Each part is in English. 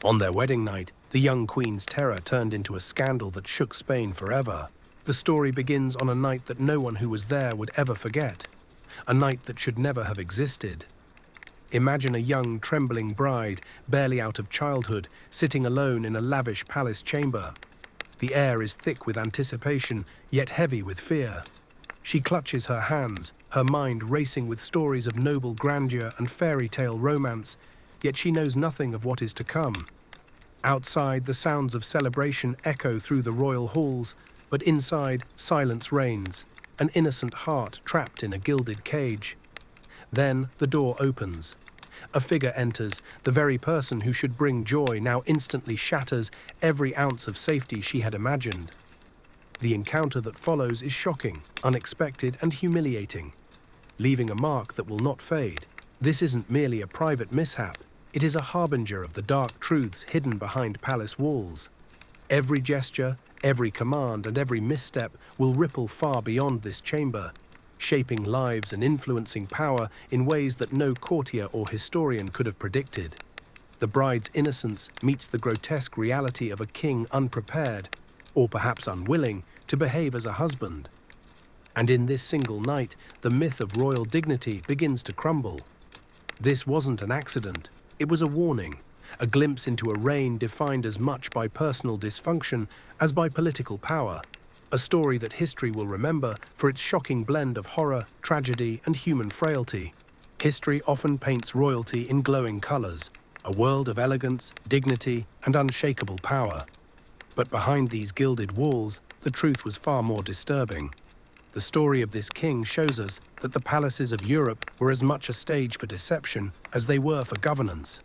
On their wedding night, the young queen's terror turned into a scandal that shook Spain forever. The story begins on a night that no one who was there would ever forget, a night that should never have existed. Imagine a young, trembling bride, barely out of childhood, sitting alone in a lavish palace chamber. The air is thick with anticipation, yet heavy with fear. She clutches her hands, her mind racing with stories of noble grandeur and fairy tale romance, yet she knows nothing of what is to come. Outside, the sounds of celebration echo through the royal halls, but inside, silence reigns, an innocent heart trapped in a gilded cage. Then the door opens. A figure enters, the very person who should bring joy now instantly shatters every ounce of safety she had imagined. The encounter that follows is shocking, unexpected, and humiliating, leaving a mark that will not fade. This isn't merely a private mishap, it is a harbinger of the dark truths hidden behind palace walls. Every gesture, every command, and every misstep will ripple far beyond this chamber, shaping lives and influencing power in ways that no courtier or historian could have predicted. The bride's innocence meets the grotesque reality of a king unprepared, or perhaps unwilling, to behave as a husband. And in this single night, the myth of royal dignity begins to crumble. This wasn't an accident, it was a warning, a glimpse into a reign defined as much by personal dysfunction as by political power. A story that history will remember for its shocking blend of horror, tragedy, and human frailty. History often paints royalty in glowing colors, a world of elegance, dignity, and unshakable power. But behind these gilded walls, the truth was far more disturbing. The story of this king shows us that the palaces of Europe were as much a stage for deception as they were for governance.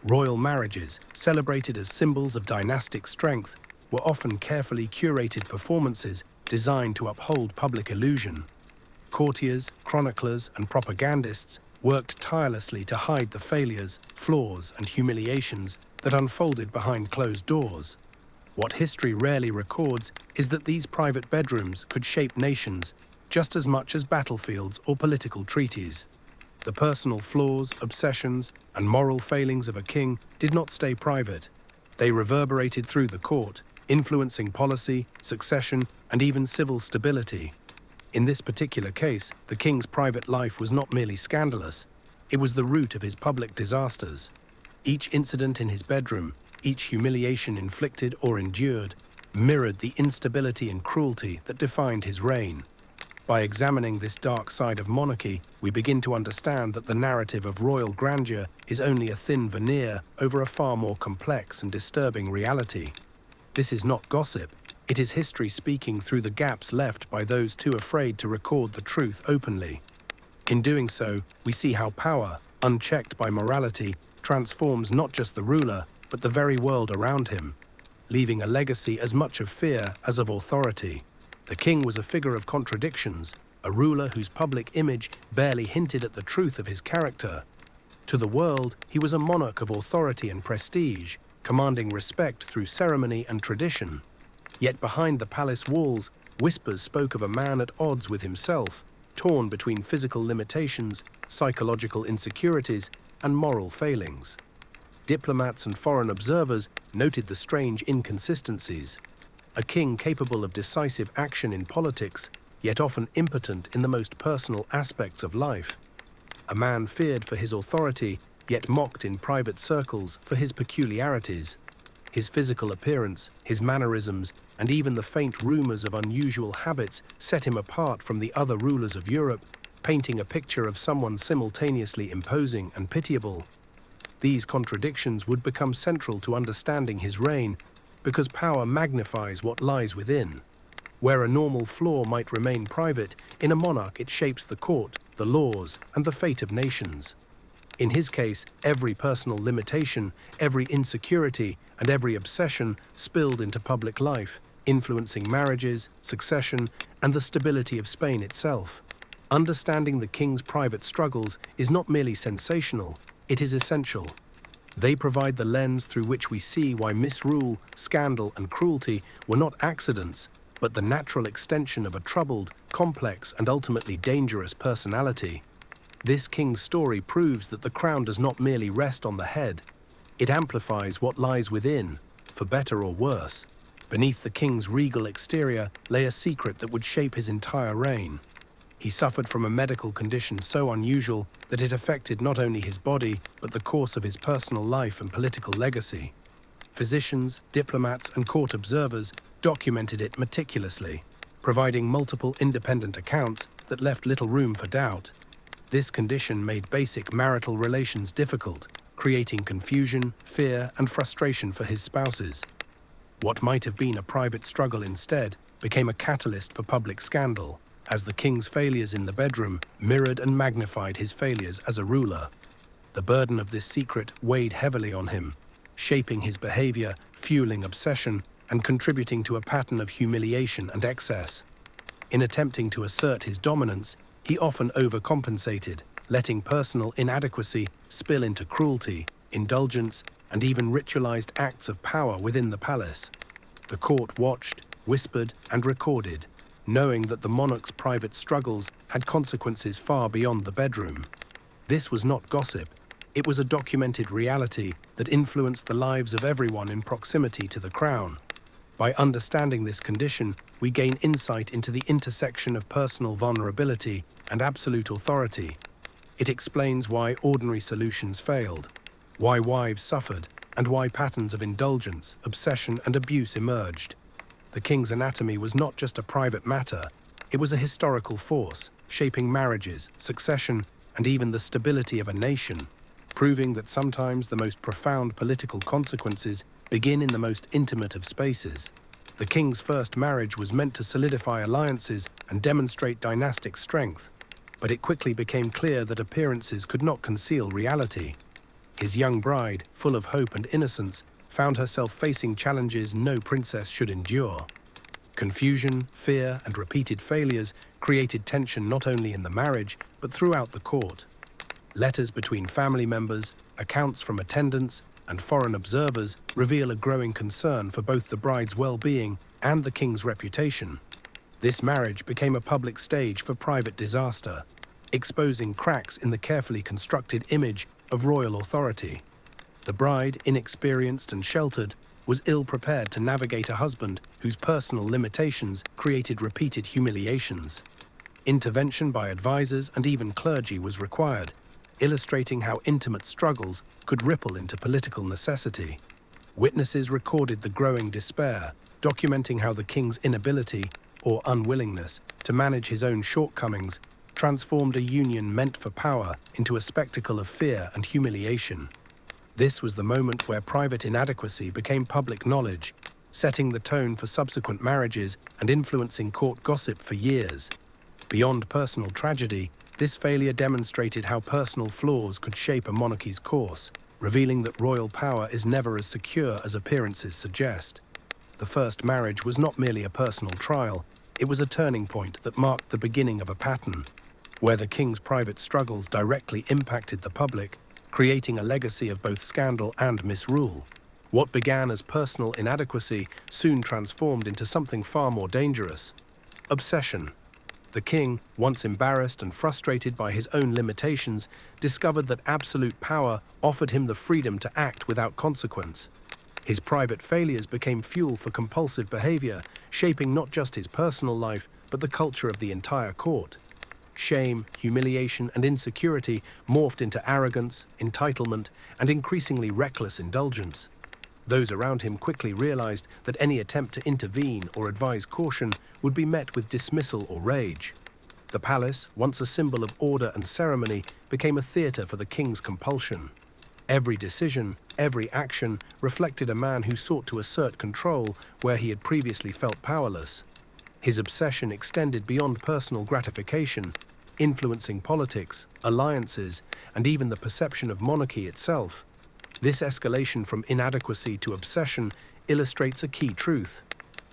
Royal marriages, celebrated as symbols of dynastic strength, were often carefully curated performances designed to uphold public illusion. Courtiers, chroniclers, and propagandists worked tirelessly to hide the failures, flaws, and humiliations that unfolded behind closed doors. What history rarely records is that these private bedrooms could shape nations just as much as battlefields or political treaties. The personal flaws, obsessions, and moral failings of a king did not stay private. They reverberated through the court, influencing policy, succession, and even civil stability. In this particular case, the king's private life was not merely scandalous, it was the root of his public disasters. Each incident in his bedroom, each humiliation inflicted or endured, mirrored the instability and cruelty that defined his reign. By examining this dark side of monarchy, we begin to understand that the narrative of royal grandeur is only a thin veneer over a far more complex and disturbing reality. This is not gossip, it is history speaking through the gaps left by those too afraid to record the truth openly. In doing so, we see how power, unchecked by morality, transforms not just the ruler, but the very world around him, leaving a legacy as much of fear as of authority. The king was a figure of contradictions, a ruler whose public image barely hinted at the truth of his character. To the world, he was a monarch of authority and prestige, commanding respect through ceremony and tradition. Yet behind the palace walls, whispers spoke of a man at odds with himself, torn between physical limitations, psychological insecurities, and moral failings. Diplomats and foreign observers noted the strange inconsistencies. A king capable of decisive action in politics, yet often impotent in the most personal aspects of life. A man feared for his authority, yet mocked in private circles for his peculiarities. His physical appearance, his mannerisms, and even the faint rumors of unusual habits set him apart from the other rulers of Europe, painting a picture of someone simultaneously imposing and pitiable. These contradictions would become central to understanding his reign, because power magnifies what lies within. Where a normal flaw might remain private, in a monarch it shapes the court, the laws, and the fate of nations. In his case, every personal limitation, every insecurity, and every obsession spilled into public life, influencing marriages, succession, and the stability of Spain itself. Understanding the king's private struggles is not merely sensational, it is essential. They provide the lens through which we see why misrule, scandal, and cruelty were not accidents, but the natural extension of a troubled, complex, and ultimately dangerous personality. This king's story proves that the crown does not merely rest on the head. It amplifies what lies within, for better or worse. Beneath the king's regal exterior lay a secret that would shape his entire reign. He suffered from a medical condition so unusual that it affected not only his body, but the course of his personal life and political legacy. Physicians, diplomats, and court observers documented it meticulously, providing multiple independent accounts that left little room for doubt. This condition made basic marital relations difficult, creating confusion, fear, and frustration for his spouses. What might have been a private struggle instead became a catalyst for public scandal, as the king's failures in the bedroom mirrored and magnified his failures as a ruler. The burden of this secret weighed heavily on him, shaping his behavior, fueling obsession, and contributing to a pattern of humiliation and excess. In attempting to assert his dominance, he often overcompensated, letting personal inadequacy spill into cruelty, indulgence, and even ritualized acts of power within the palace. The court watched, whispered, and recorded, knowing that the monarch's private struggles had consequences far beyond the bedroom. This was not gossip. It was a documented reality that influenced the lives of everyone in proximity to the crown. By understanding this condition, we gain insight into the intersection of personal vulnerability and absolute authority. It explains why ordinary solutions failed, why wives suffered, and why patterns of indulgence, obsession, and abuse emerged. The king's anatomy was not just a private matter, it was a historical force, shaping marriages, succession, and even the stability of a nation, proving that sometimes the most profound political consequences begin in the most intimate of spaces. The king's first marriage was meant to solidify alliances and demonstrate dynastic strength, but it quickly became clear that appearances could not conceal reality. His young bride, full of hope and innocence, found herself facing challenges no princess should endure. Confusion, fear, and repeated failures created tension not only in the marriage, but throughout the court. Letters between family members, accounts from attendants, and foreign observers reveal a growing concern for both the bride's well-being and the king's reputation. This marriage became a public stage for private disaster, exposing cracks in the carefully constructed image of royal authority. The bride, inexperienced and sheltered, was ill-prepared to navigate a husband whose personal limitations created repeated humiliations. Intervention by advisors and even clergy was required, illustrating how intimate struggles could ripple into political necessity. Witnesses recorded the growing despair, documenting how the king's inability, or unwillingness, to manage his own shortcomings transformed a union meant for power into a spectacle of fear and humiliation. This was the moment where private inadequacy became public knowledge, setting the tone for subsequent marriages and influencing court gossip for years. Beyond personal tragedy, this failure demonstrated how personal flaws could shape a monarchy's course, revealing that royal power is never as secure as appearances suggest. The first marriage was not merely a personal trial, it was a turning point that marked the beginning of a pattern, where the king's private struggles directly impacted the public, creating a legacy of both scandal and misrule. What began as personal inadequacy soon transformed into something far more dangerous: obsession. The king, once embarrassed and frustrated by his own limitations, discovered that absolute power offered him the freedom to act without consequence. His private failures became fuel for compulsive behavior, shaping not just his personal life, but the culture of the entire court. Shame, humiliation, and insecurity morphed into arrogance, entitlement, and increasingly reckless indulgence. Those around him quickly realized that any attempt to intervene or advise caution would be met with dismissal or rage. The palace, once a symbol of order and ceremony, became a theater for the king's compulsion. Every decision, every action reflected a man who sought to assert control where he had previously felt powerless. His obsession extended beyond personal gratification, influencing politics, alliances, and even the perception of monarchy itself. This escalation from inadequacy to obsession illustrates a key truth.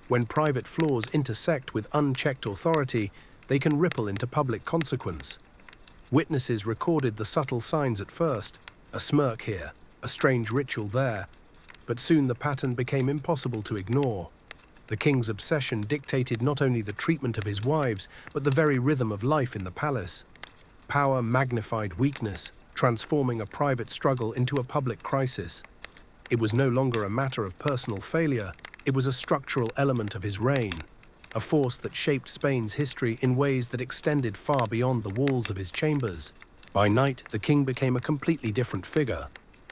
When private flaws intersect with unchecked authority, they can ripple into public consequence. Witnesses recorded the subtle signs at first: a smirk here, a strange ritual there, but soon the pattern became impossible to ignore. The king's obsession dictated not only the treatment of his wives, but the very rhythm of life in the palace. Power magnified weakness, transforming a private struggle into a public crisis. It was no longer a matter of personal failure, it was a structural element of his reign, a force that shaped Spain's history in ways that extended far beyond the walls of his chambers. By night, the king became a completely different figure,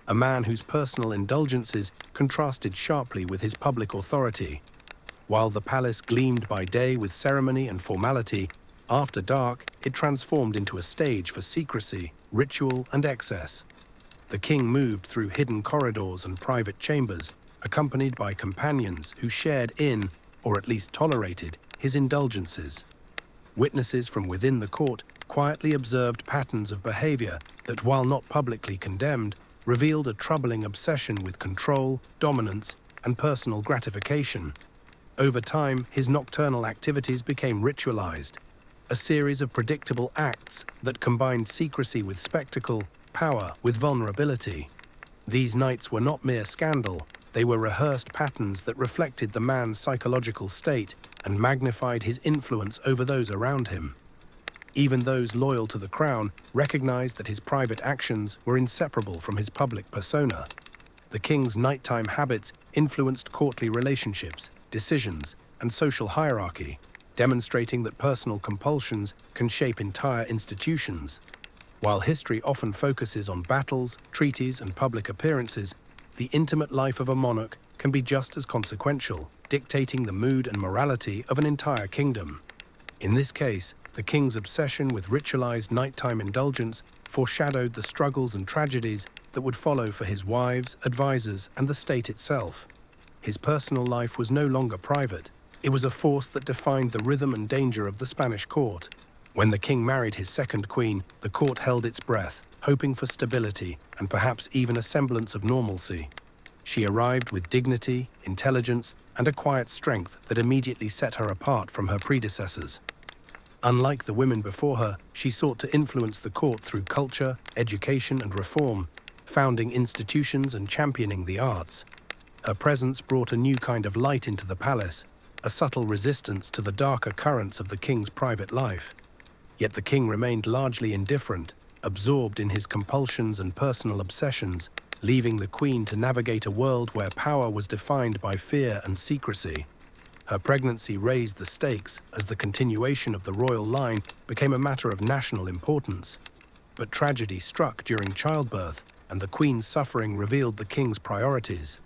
a man whose personal indulgences contrasted sharply with his public authority. While the palace gleamed by day with ceremony and formality, after dark, it transformed into a stage for secrecy, ritual, and excess. The king moved through hidden corridors and private chambers, accompanied by companions who shared in, or at least tolerated, his indulgences. Witnesses from within the court quietly observed patterns of behavior that, while not publicly condemned, revealed a troubling obsession with control, dominance, and personal gratification. Over time, his nocturnal activities became ritualized, a series of predictable acts that combined secrecy with spectacle, power with vulnerability. These nights were not mere scandal, they were rehearsed patterns that reflected the man's psychological state and magnified his influence over those around him. Even those loyal to the crown recognized that his private actions were inseparable from his public persona. The king's nighttime habits influenced courtly relationships, decisions, and social hierarchy, demonstrating that personal compulsions can shape entire institutions. While history often focuses on battles, treaties, and public appearances, the intimate life of a monarch can be just as consequential, dictating the mood and morality of an entire kingdom. In this case, the king's obsession with ritualized nighttime indulgence foreshadowed the struggles and tragedies that would follow for his wives, advisors, and the state itself. His personal life was no longer private. It was a force that defined the rhythm and danger of the Spanish court. When the king married his second queen, the court held its breath, hoping for stability and perhaps even a semblance of normalcy. She arrived with dignity, intelligence, and a quiet strength that immediately set her apart from her predecessors. Unlike the women before her, she sought to influence the court through culture, education, and reform, founding institutions and championing the arts. Her presence brought a new kind of light into the palace, a subtle resistance to the darker currents of the king's private life. Yet the king remained largely indifferent, absorbed in his compulsions and personal obsessions, leaving the queen to navigate a world where power was defined by fear and secrecy. Her pregnancy raised the stakes as the continuation of the royal line became a matter of national importance. But tragedy struck during childbirth, and the queen's suffering revealed the king's priorities.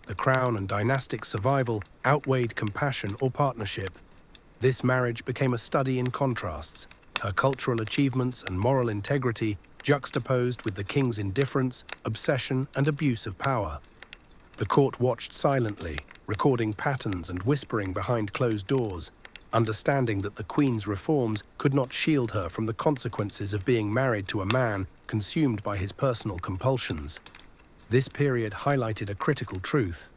The crown and dynastic survival outweighed compassion or partnership. This marriage became a study in contrasts, her cultural achievements and moral integrity juxtaposed with the king's indifference, obsession, and abuse of power. The court watched silently, recording patterns and whispering behind closed doors, understanding that the queen's reforms could not shield her from the consequences of being married to a man consumed by his personal compulsions. This period highlighted a critical truth.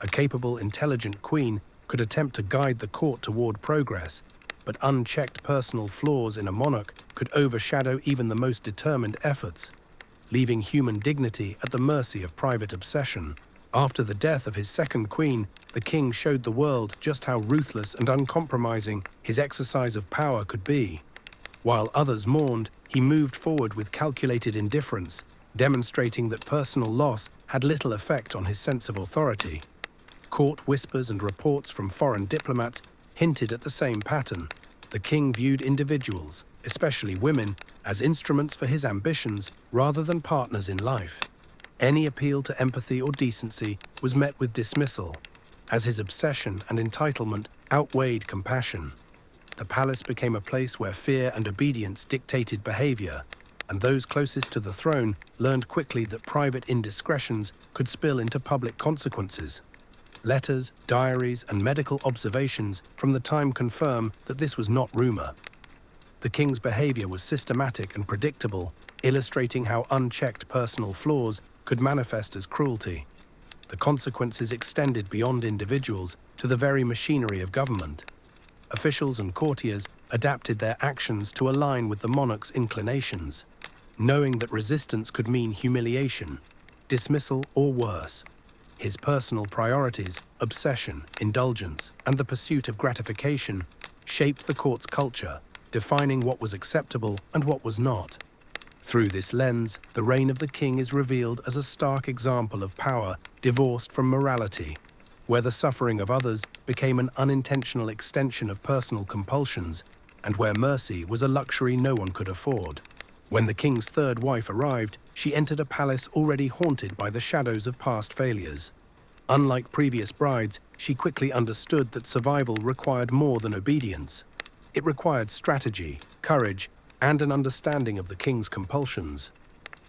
A capable, intelligent queen could attempt to guide the court toward progress, but unchecked personal flaws in a monarch could overshadow even the most determined efforts, leaving human dignity at the mercy of private obsession. After the death of his second queen, the king showed the world just how ruthless and uncompromising his exercise of power could be. While others mourned, he moved forward with calculated indifference, demonstrating that personal loss had little effect on his sense of authority. Court whispers and reports from foreign diplomats hinted at the same pattern. The king viewed individuals, especially women, as instruments for his ambitions rather than partners in life. Any appeal to empathy or decency was met with dismissal, as his obsession and entitlement outweighed compassion. The palace became a place where fear and obedience dictated behavior, and those closest to the throne learned quickly that private indiscretions could spill into public consequences. Letters, diaries, and medical observations from the time confirm that this was not rumor. The king's behavior was systematic and predictable, illustrating how unchecked personal flaws could manifest as cruelty. The consequences extended beyond individuals to the very machinery of government. Officials and courtiers adapted their actions to align with the monarch's inclinations, knowing that resistance could mean humiliation, dismissal, or worse. His personal priorities, obsession, indulgence, and the pursuit of gratification shaped the court's culture, defining what was acceptable and what was not. Through this lens, the reign of the king is revealed as a stark example of power divorced from morality, where the suffering of others became an unintentional extension of personal compulsions, and where mercy was a luxury no one could afford. When the king's third wife arrived, she entered a palace already haunted by the shadows of past failures. Unlike previous brides, she quickly understood that survival required more than obedience. It required strategy, courage, and an understanding of the king's compulsions.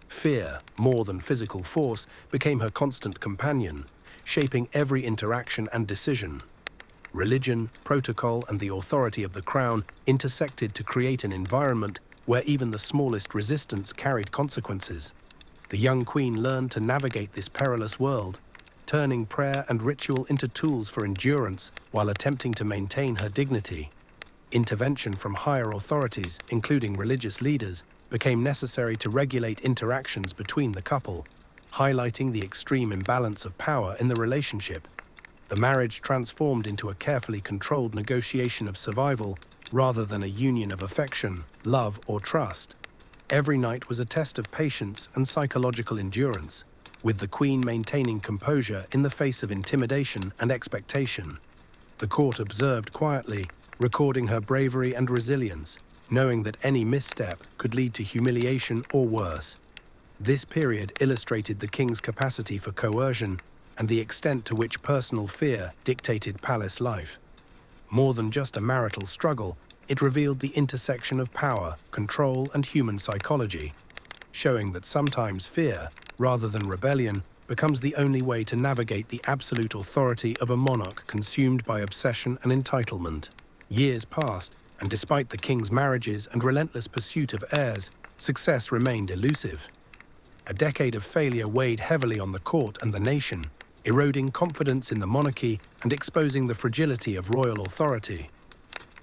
Fear, more than physical force, became her constant companion, shaping every interaction and decision. Religion, protocol, and the authority of the crown intersected to create an environment where even the smallest resistance carried consequences. The young queen learned to navigate this perilous world, turning prayer and ritual into tools for endurance while attempting to maintain her dignity. Intervention from higher authorities, including religious leaders, became necessary to regulate interactions between the couple, highlighting the extreme imbalance of power in the relationship. The marriage transformed into a carefully controlled negotiation of survival rather than a union of affection, love, or trust. Every night was a test of patience and psychological endurance, with the queen maintaining composure in the face of intimidation and expectation. The court observed quietly, recording her bravery and resilience, knowing that any misstep could lead to humiliation or worse. This period illustrated the king's capacity for coercion and the extent to which personal fear dictated palace life. More than just a marital struggle, it revealed the intersection of power, control, and human psychology, showing that sometimes fear, rather than rebellion, becomes the only way to navigate the absolute authority of a monarch consumed by obsession and entitlement. Years passed, and despite the king's marriages and relentless pursuit of heirs, success remained elusive. A decade of failure weighed heavily on the court and the nation, eroding confidence in the monarchy and exposing the fragility of royal authority.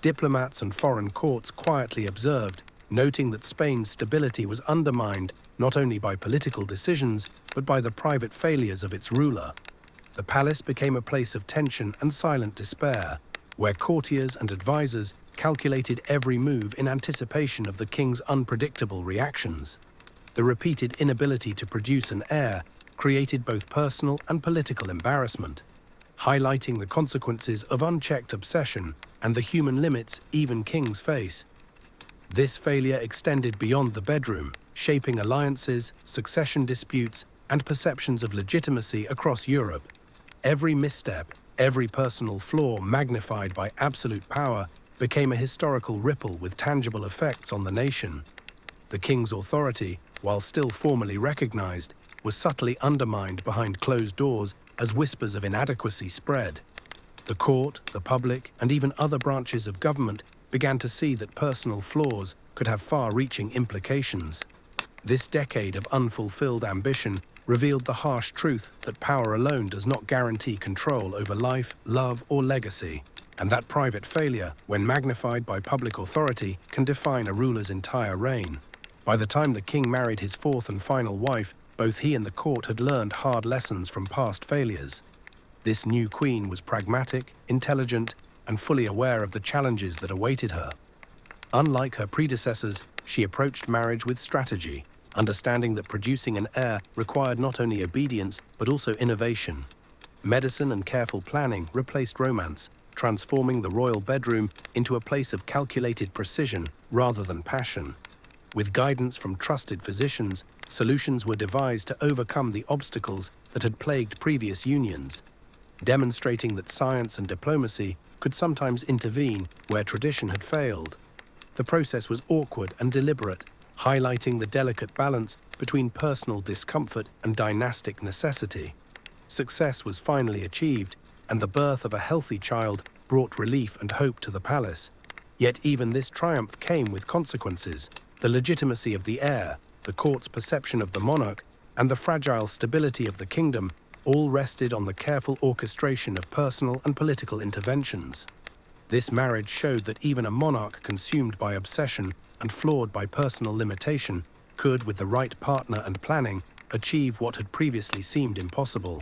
Diplomats and foreign courts quietly observed, noting that Spain's stability was undermined not only by political decisions, but by the private failures of its ruler. The palace became a place of tension and silent despair, where courtiers and advisors calculated every move in anticipation of the king's unpredictable reactions. The repeated inability to produce an heir created both personal and political embarrassment, highlighting the consequences of unchecked obsession and the human limits even kings face. This failure extended beyond the bedroom, shaping alliances, succession disputes, and perceptions of legitimacy across Europe. Every misstep, every personal flaw magnified by absolute power, became a historical ripple with tangible effects on the nation. The king's authority, while still formally recognized, was subtly undermined behind closed doors as whispers of inadequacy spread. The court, the public, and even other branches of government began to see that personal flaws could have far-reaching implications. This decade of unfulfilled ambition revealed the harsh truth that power alone does not guarantee control over life, love, or legacy, and that private failure, when magnified by public authority, can define a ruler's entire reign. By the time the king married his fourth and final wife, both he and the court had learned hard lessons from past failures. This new queen was pragmatic, intelligent, and fully aware of the challenges that awaited her. Unlike her predecessors, she approached marriage with strategy, understanding that producing an heir required not only obedience but also innovation. Medicine and careful planning replaced romance, transforming the royal bedroom into a place of calculated precision rather than passion. With guidance from trusted physicians, solutions were devised to overcome the obstacles that had plagued previous unions, demonstrating that science and diplomacy could sometimes intervene where tradition had failed. The process was awkward and deliberate, highlighting the delicate balance between personal discomfort and dynastic necessity. Success was finally achieved, and the birth of a healthy child brought relief and hope to the palace. Yet even this triumph came with consequences. The legitimacy of the heir, the court's perception of the monarch, and the fragile stability of the kingdom all rested on the careful orchestration of personal and political interventions. This marriage showed that even a monarch consumed by obsession and flawed by personal limitation could, with the right partner and planning, achieve what had previously seemed impossible.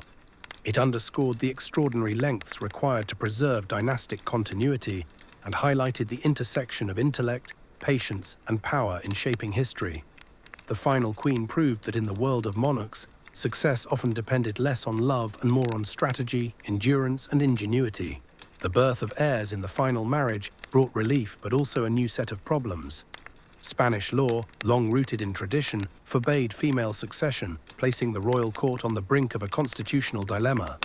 It underscored the extraordinary lengths required to preserve dynastic continuity and highlighted the intersection of intellect, patience, and power in shaping history. the final queen proved that in the world of monarchs, success often depended less on love and more on strategy, endurance, and ingenuity. The birth of heirs in the final marriage brought relief but also a new set of problems. Spanish law, long rooted in tradition, forbade female succession, placing the royal court on the brink of a constitutional dilemma.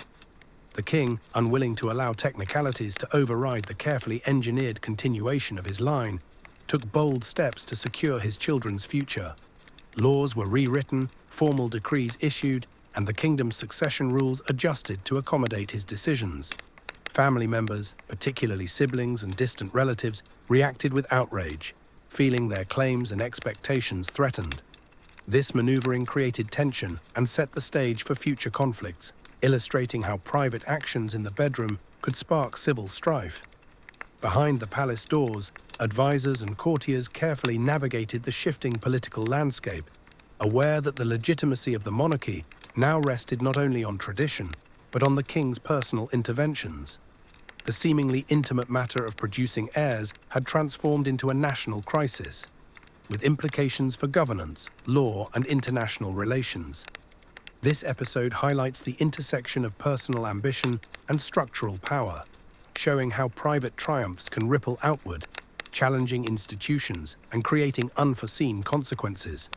The king, unwilling to allow technicalities to override the carefully engineered continuation of his line, took bold steps to secure his children's future. Laws were rewritten, formal decrees issued, and the kingdom's succession rules adjusted to accommodate his decisions. Family members, particularly siblings and distant relatives, reacted with outrage, feeling their claims and expectations threatened. This maneuvering created tension and set the stage for future conflicts, illustrating how private actions in the bedroom could spark civil strife. Behind the palace doors, advisors and courtiers carefully navigated the shifting political landscape, aware that the legitimacy of the monarchy now rested not only on tradition, but on the king's personal interventions. The seemingly intimate matter of producing heirs had transformed into a national crisis, with implications for governance, law, and international relations. This episode highlights the intersection of personal ambition and structural power, showing how private triumphs can ripple outward, challenging institutions and creating unforeseen consequences.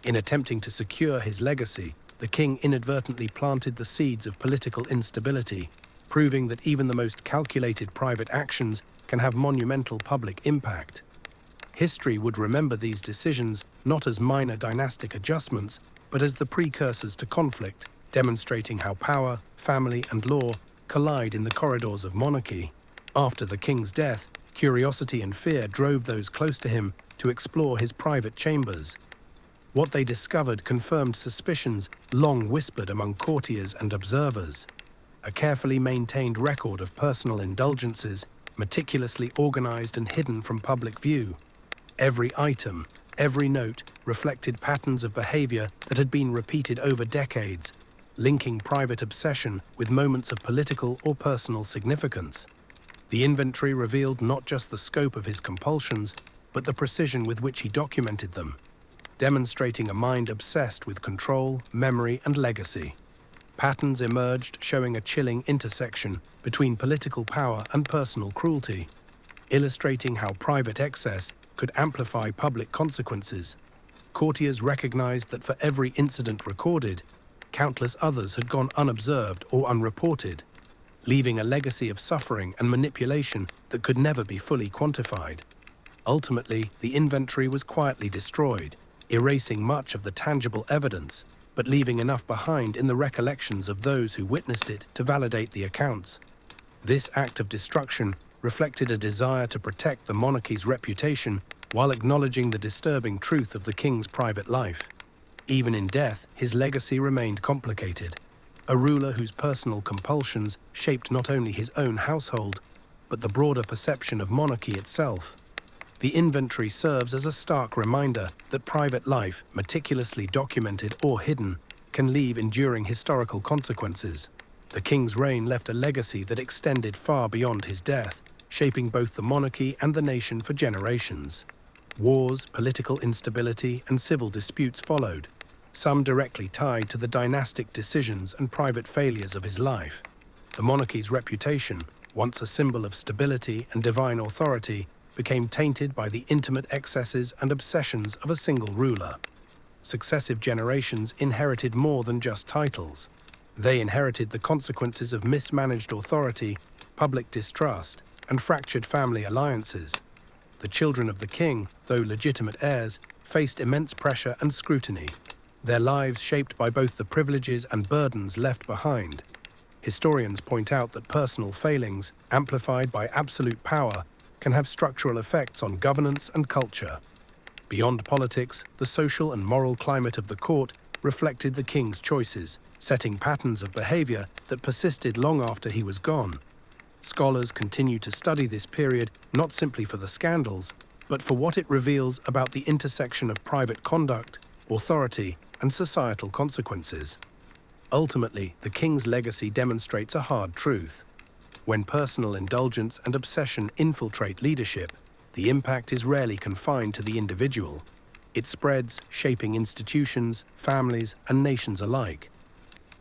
In attempting to secure his legacy, the king inadvertently planted the seeds of political instability, proving that even the most calculated private actions can have monumental public impact. History would remember these decisions not as minor dynastic adjustments, but as the precursors to conflict, demonstrating how power, family, and law collide in the corridors of monarchy. After the king's death, curiosity and fear drove those close to him to explore his private chambers. What they discovered confirmed suspicions long whispered among courtiers and observers. A carefully maintained record of personal indulgences, meticulously organized and hidden from public view. Every item, every note reflected patterns of behavior that had been repeated over decades, linking private obsession with moments of political or personal significance. The inventory revealed not just the scope of his compulsions, but the precision with which he documented them, demonstrating a mind obsessed with control, memory, and legacy. Patterns emerged showing a chilling intersection between political power and personal cruelty, illustrating how private excess could amplify public consequences. Courtiers recognized that for every incident recorded, countless others had gone unobserved or unreported, leaving a legacy of suffering and manipulation that could never be fully quantified. Ultimately, the inventory was quietly destroyed, erasing much of the tangible evidence, but leaving enough behind in the recollections of those who witnessed it to validate the accounts. This act of destruction reflected a desire to protect the monarchy's reputation while acknowledging the disturbing truth of the king's private life. Even in death, his legacy remained complicated. A ruler whose personal compulsions shaped not only his own household, but the broader perception of monarchy itself. The inventory serves as a stark reminder that private life, meticulously documented or hidden, can leave enduring historical consequences. The king's reign left a legacy that extended far beyond his death, shaping both the monarchy and the nation for generations. Wars, political instability, and civil disputes followed, some directly tied to the dynastic decisions and private failures of his life. The monarchy's reputation, once a symbol of stability and divine authority, became tainted by the intimate excesses and obsessions of a single ruler. Successive generations inherited more than just titles. They inherited the consequences of mismanaged authority, public distrust, and fractured family alliances. The children of the king, though legitimate heirs, faced immense pressure and scrutiny, their lives shaped by both the privileges and burdens left behind. Historians point out that personal failings, amplified by absolute power, can have structural effects on governance and culture. Beyond politics, the social and moral climate of the court reflected the king's choices, setting patterns of behavior that persisted long after he was gone. Scholars continue to study this period not simply for the scandals, but for what it reveals about the intersection of private conduct, authority, and societal consequences. Ultimately, the king's legacy demonstrates a hard truth. When personal indulgence and obsession infiltrate leadership, the impact is rarely confined to the individual. It spreads, shaping institutions, families, and nations alike.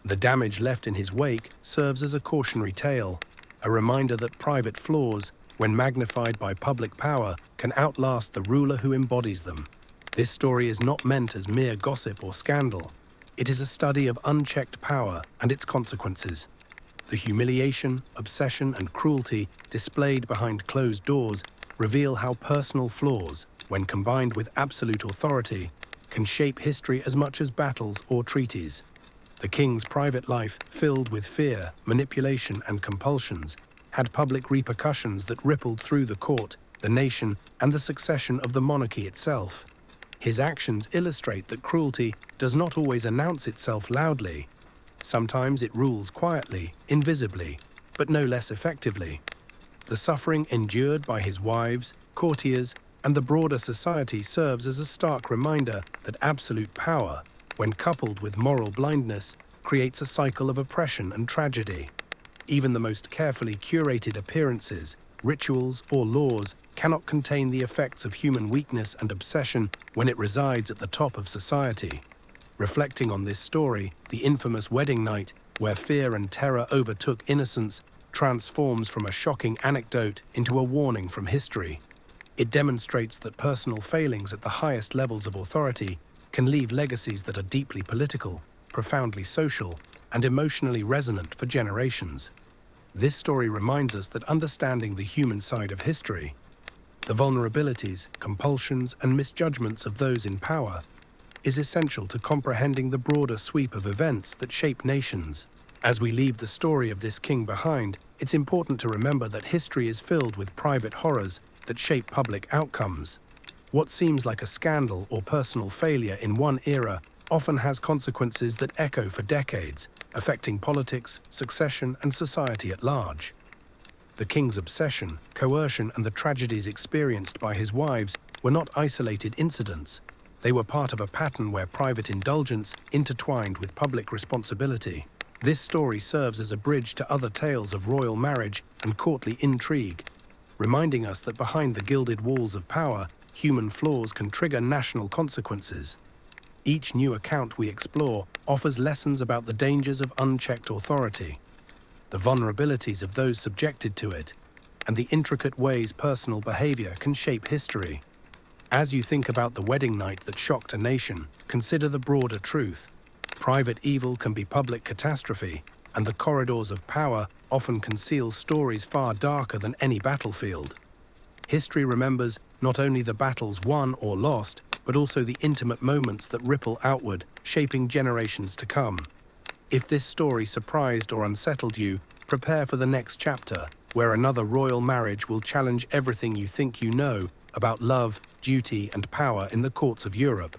The damage left in his wake serves as a cautionary tale, a reminder that private flaws, when magnified by public power, can outlast the ruler who embodies them. This story is not meant as mere gossip or scandal. It is a study of unchecked power and its consequences. The humiliation, obsession, and cruelty displayed behind closed doors reveal how personal flaws, when combined with absolute authority, can shape history as much as battles or treaties. The king's private life, filled with fear, manipulation, and compulsions, had public repercussions that rippled through the court, the nation, and the succession of the monarchy itself. His actions illustrate that cruelty does not always announce itself loudly. Sometimes it rules quietly, invisibly, but no less effectively. The suffering endured by his wives, courtiers, and the broader society serves as a stark reminder that absolute power, when coupled with moral blindness, creates a cycle of oppression and tragedy. Even the most carefully curated appearances, rituals, or laws cannot contain the effects of human weakness and obsession when it resides at the top of society. Reflecting on this story, the infamous wedding night, where fear and terror overtook innocence, transforms from a shocking anecdote into a warning from history. It demonstrates that personal failings at the highest levels of authority can leave legacies that are deeply political, profoundly social, and emotionally resonant for generations. This story reminds us that understanding the human side of history, the vulnerabilities, compulsions, and misjudgments of those in power, is essential to comprehending the broader sweep of events that shape nations. As we leave the story of this king behind, it's important to remember that history is filled with private horrors that shape public outcomes. What seems like a scandal or personal failure in one era often has consequences that echo for decades, affecting politics, succession, and society at large. The king's obsession, coercion, and the tragedies experienced by his wives were not isolated incidents. They were part of a pattern where private indulgence intertwined with public responsibility. This story serves as a bridge to other tales of royal marriage and courtly intrigue, reminding us that behind the gilded walls of power, human flaws can trigger national consequences. Each new account we explore offers lessons about the dangers of unchecked authority, the vulnerabilities of those subjected to it, and the intricate ways personal behavior can shape history. As you think about the wedding night that shocked a nation, consider the broader truth. Private evil can be public catastrophe, and the corridors of power often conceal stories far darker than any battlefield. History remembers not only the battles won or lost, but also the intimate moments that ripple outward, shaping generations to come. If this story surprised or unsettled you, prepare for the next chapter, where another royal marriage will challenge everything you think you know about love, duty, and power in the courts of Europe.